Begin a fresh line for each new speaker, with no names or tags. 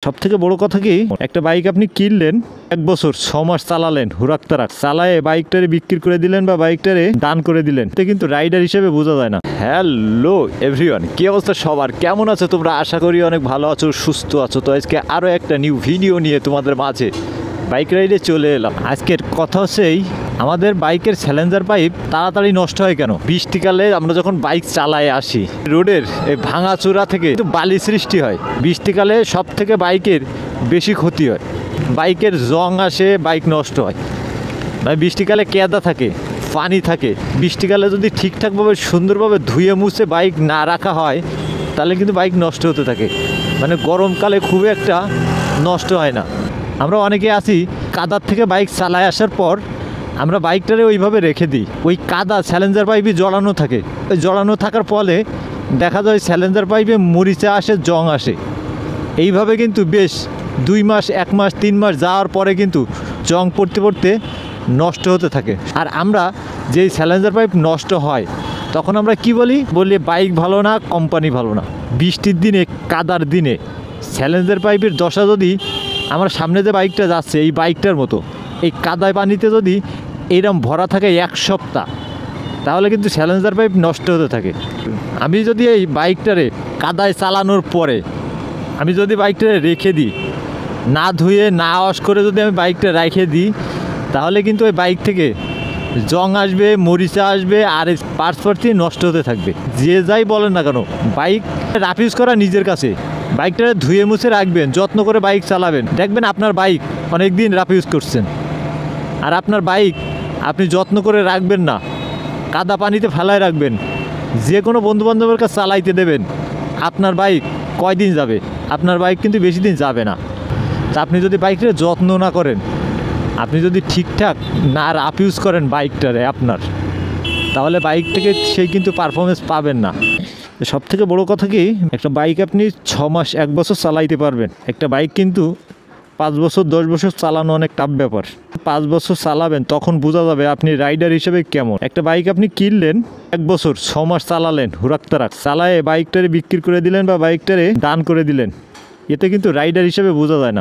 সবথেকে বড় কথা কি, একটা বাইক আপনি কিনলেন, 1 বছর 6 মাস চালালেন, হুরাকতারাক চালায়ে বাইকটারে বিক্রি করে দিলেন বা বাইকটারে দান করে দিলেন, এটা কিন্তু রাইডার হিসেবে বোঝা যায় না। হ্যালো এভরিওয়ান, কি অবস্থা সবার, কেমন আছো তোমরা? আশা করি অনেক ভালো আছো, সুস্থ আছো। তো আজকে আরও একটা নিউ ভিডিও নিয়ে তোমাদের মাঝে বাইক রাইডে চলে এলাম। আজকের কথা হচ্ছে আমাদের বাইকের স্যালেঞ্জার পাইপ তাড়াতাড়ি নষ্ট হয় কেন? বৃষ্টিকালে আমরা যখন বাইক চালায় আসি, রোডের এই ভাঙাচোরা থেকে বালি সৃষ্টি হয়। বৃষ্টিকালে সব থেকে বাইকের বেশি ক্ষতি হয়, বাইকের জং আসে, বাইক নষ্ট হয়। মানে বৃষ্টিকালে কেদা থাকে, পানি থাকে। বৃষ্টিকালে যদি ঠিকঠাকভাবে সুন্দরভাবে ধুয়ে মুছে বাইক না রাখা হয়, তাহলে কিন্তু বাইক নষ্ট হতে থাকে। মানে গরমকালে খুব একটা নষ্ট হয় না। আমরা অনেকে আছি, কাদার থেকে বাইক চালায় আসার পর আমরা বাইকটারে ওইভাবে রেখে দিই। ওই কাদা স্যালেঞ্জার পাইপে জড়ানো থাকে। ওই জড়ানো থাকার ফলে দেখা যায় স্যালেঞ্জার পাইপে মরিচা আসে, জং আসে। এইভাবে কিন্তু বেশ 2 মাস, 1 মাস, 3 মাস যাওয়ার পরে কিন্তু জং পড়তে পড়তে নষ্ট হতে থাকে। আর আমরা যেই স্যালেঞ্জার পাইপ নষ্ট হয়, তখন আমরা কি বলি বাইক ভালো না, কোম্পানি ভালো না। বৃষ্টির দিনে, কাদার দিনে স্যালেঞ্জার পাইপের দশা যদি আমার সামনে যে বাইকটা যাচ্ছে এই বাইকটার মতো এই কাদায় পানিতে যদি এইরকম ভরা থাকে 1 সপ্তাহ, তাহলে কিন্তু স্যালেঞ্জার পাইপ নষ্ট হতে থাকে। আমি যদি এই বাইকটারে কাদায় চালানোর পরে আমি যদি বাইকটারে রেখে দিই, না ধুয়ে না ওয়াশ করে যদি আমি বাইকটা রেখে দিই, তাহলে কিন্তু ওই বাইক থেকে জং আসবে, মরিচা আসবে, আর পার্টস নষ্ট হতে থাকবে। যে যাই বলেন না কেন, বাইক রাফ ইউজ করা নিজের কাছে। বাইকটা ধুয়ে মুছে রাখবেন, যত্ন করে বাইক চালাবেন, দেখবেন আপনার বাইক অনেক দিন রাফ ইউজ করছেন। আর আপনার বাইক আপনি যত্ন করে রাখবেন না, কাদা পানিতে ফেলায় রাখবেন, যে কোনো বন্ধুবান্ধবের কাছে চালাইতে দেবেন, আপনার বাইক কয়দিন যাবে? আপনার বাইক কিন্তু বেশি দিন যাবে না। তা আপনি যদি বাইকটা যত্ন না করেন, আপনি যদি ঠিকঠাক না রাফ ইউজ করেন বাইকটারে আপনার, তাহলে বাইক থেকে সেই কিন্তু পারফরমেন্স পাবেন না। সবথেকে বড় কথা কি, একটা বাইক আপনি 6 মাস, 1 বছর চালাইতে পারবেন। একটা বাইক কিন্তু 5 বছর, 10 বছর চালানো অনেক টাফ ব্যাপার। 5 বছর চালাবেন, তখন বোঝা যাবে আপনি রাইডার হিসেবে কেমন। একটা বাইক আপনি কিনলেন, 1 বছর 6 মাস চালালেন, হুরাকতারাক চালায়ে বাইকটারে বিক্রি করে দিলেন বা বাইকটারে দান করে দিলেন, এতে কিন্তু রাইডার হিসেবে বোঝা যায় না।